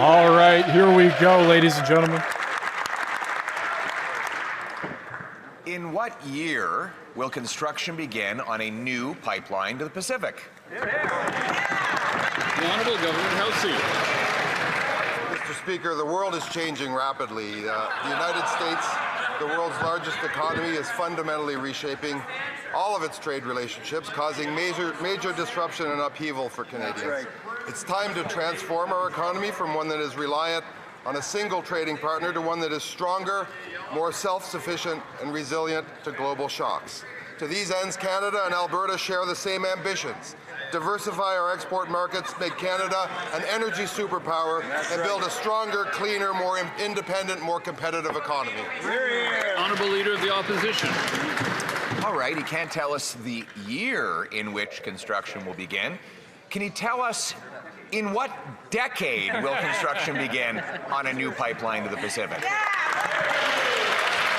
All right, here we go, ladies and gentlemen. In what year will construction begin on a new pipeline to the Pacific? The Honourable Government House Seat. Mr. Speaker, the world is changing rapidly. The United States, the world's largest economy, is fundamentally reshaping all of its trade relationships, causing major disruption and upheaval for Canadians. Right. It's time to transform our economy from one that is reliant on a single trading partner to one that is stronger, more self-sufficient and resilient to global shocks. To these ends, Canada and Alberta share the same ambitions. Diversify our export markets, make Canada an energy superpower, and build a stronger, cleaner, more independent, more competitive economy. Honourable Leader of the Opposition. All right, he can't tell us the year in which construction will begin. Can he tell us in what decade will construction begin on a new pipeline to the Pacific? The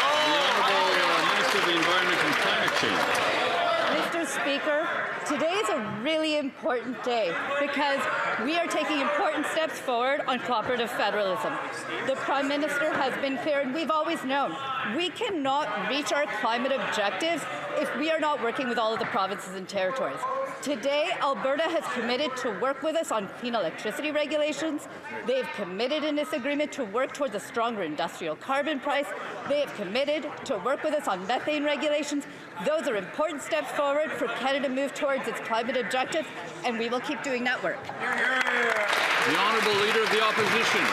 Honourable Minister of the Environment and Climate Change. Mr. Speaker, today is a really important day because we are taking important steps forward on cooperative federalism. The Prime Minister has been clear, and we've always known, we cannot reach our climate objectives if we are not working with all of the provinces and territories. Today, Alberta has committed to work with us on clean electricity regulations. They have committed in this agreement to work towards a stronger industrial carbon price. They have committed to work with us on methane regulations. Those are important steps forward for Canada to move towards its climate objectives, and we will keep doing that work. The Honourable Leader of the Opposition.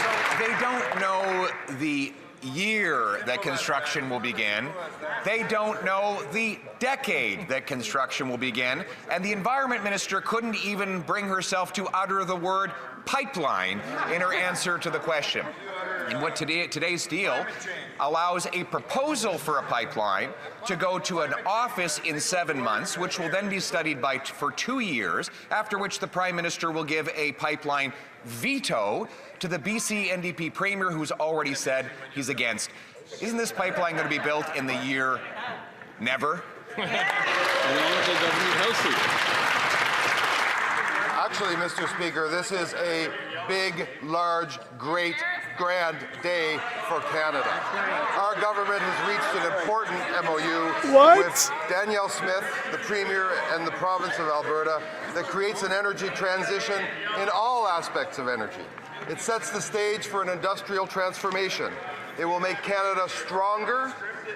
So they don't know the year that construction will begin. They don't know the decade that construction will begin. And the Environment Minister couldn't even bring herself to utter the word pipeline in her answer to the question. And what today's deal allows a proposal for a pipeline to go to an office in 7 months, which will then be studied for 2 years, after which the Prime Minister will give a pipeline veto to the BC NDP Premier, who's already said he's against. Isn't this pipeline going to be built in the year never? The Honourable Government House Seat. Actually, Mr. Speaker, this is a big, large, great, grand day for Canada. Our government has reached an important MOU with Danielle Smith, the Premier, and the province of Alberta that creates an energy transition in all aspects of energy. It sets the stage for an industrial transformation. It will make Canada stronger,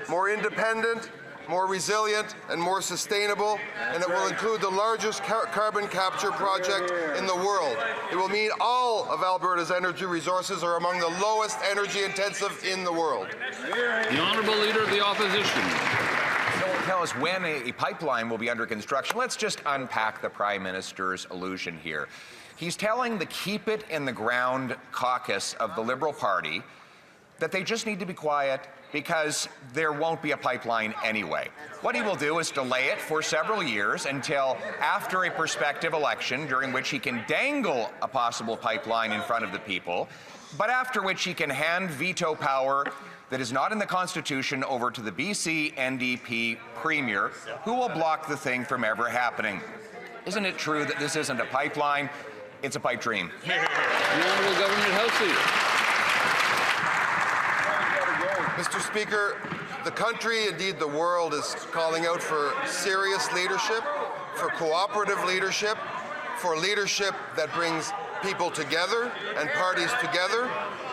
more independent, more resilient, and more sustainable, and it will include the largest carbon capture project in the world. It will mean all of Alberta's energy resources are among the lowest energy intensive in the world. The Honourable Leader of the Opposition. Don't tell us when a pipeline will be under construction. Let's just unpack the Prime Minister's allusion here. He's telling the Keep It in the Ground caucus of the Liberal Party that they just need to be quiet because there won't be a pipeline anyway. What he will do is delay it for several years until after a prospective election, during which he can dangle a possible pipeline in front of the people, but after which he can hand veto power that is not in the Constitution over to the BC NDP Premier, who will block the thing from ever happening. Isn't it true that this isn't a pipeline? It's a pipe dream. The Honourable Government House Seat. Mr. Speaker, the country, indeed the world, is calling out for serious leadership, for cooperative leadership, for leadership that brings people together and parties together.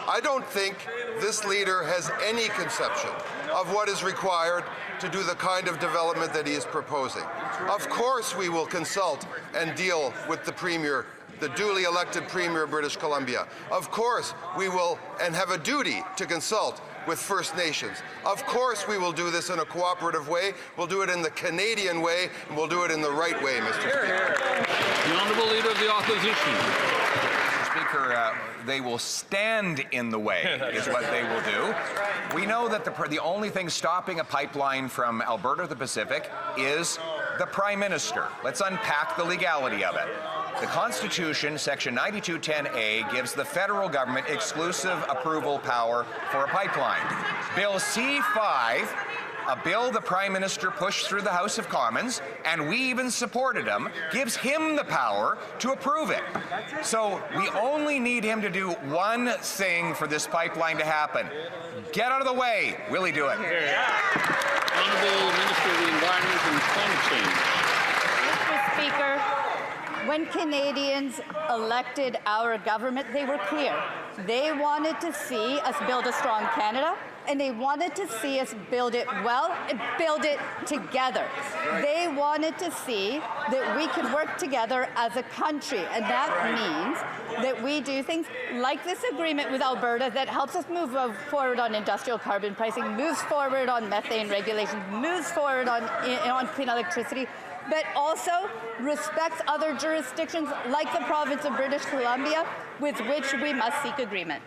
I don't think this leader has any conception of what is required to do the kind of development that he is proposing. Of course we will consult and deal with the Premier, the duly elected Premier of British Columbia. Of course we will and have a duty to consult with First Nations. Of course we will do this in a cooperative way. We'll do it in the Canadian way, and we'll do it in the right way, Mr. Speaker. The Honourable Leader of the Opposition. Mr. Speaker, they will stand in the way, is what they will do. We know that the only thing stopping a pipeline from Alberta to the Pacific is the Prime Minister. Let's unpack the legality of it. The Constitution, Section 9210A, gives the federal government exclusive approval power for a pipeline. Bill C-5 A bill the Prime Minister pushed through the House of Commons, and we even supported him, gives him the power to approve it. So we only need him to do one thing for this pipeline to happen. Get out of the way. Will he do it? Honourable Minister of the Environment and Climate Change. Mr. Speaker, when Canadians elected our government, they were clear. They wanted to see us build a strong Canada, and they wanted to see us build it well and build it together. They wanted to see that we could work together as a country, and that means that we do things like this agreement with Alberta that helps us move forward on industrial carbon pricing, moves forward on methane regulations, moves forward on clean electricity, but also respects other jurisdictions like the province of British Columbia, with which we must seek agreement.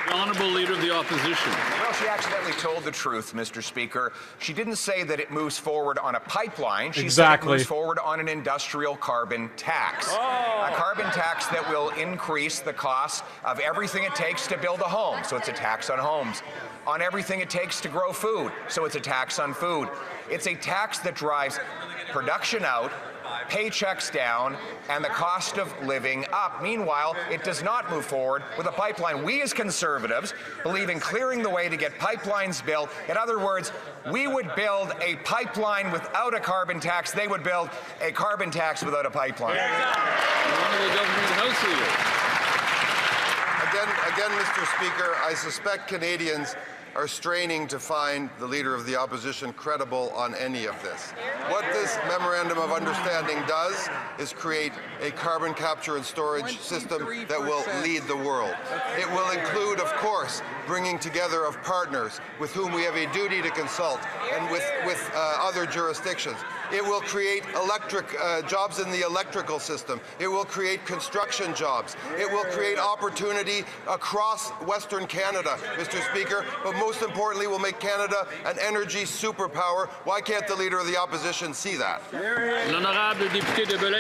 The Honourable Leader of the Opposition. Well, she accidentally told the truth, Mr. Speaker. She didn't say that it moves forward on a pipeline. She said it moves forward on an industrial carbon tax. A carbon tax that will increase the cost of everything it takes to build a home. So it's a tax on homes. On everything it takes to grow food. So it's a tax on food. It's a tax that drives production out, paychecks down, and the cost of living up. Meanwhile, it does not move forward with a pipeline. We as Conservatives believe in clearing the way to get pipelines built. In other words, we would build a pipeline without a carbon tax. They would build a carbon tax without a pipeline. The Honourable Government House Leader. Again, Mr. Speaker, I suspect Canadians are straining to find the Leader of the Opposition credible on any of this. What this Memorandum of Understanding does is create a carbon capture and storage system that will lead the world. It will include, of course, bringing together of partners with whom we have a duty to consult and with other jurisdictions. It will create jobs in the electrical system. It will create construction jobs. It will create opportunity across Western Canada, Mr. Speaker, but most importantly will make Canada an energy superpower. Why can't the Leader of the Opposition see that? L'honorable député de Belleuil.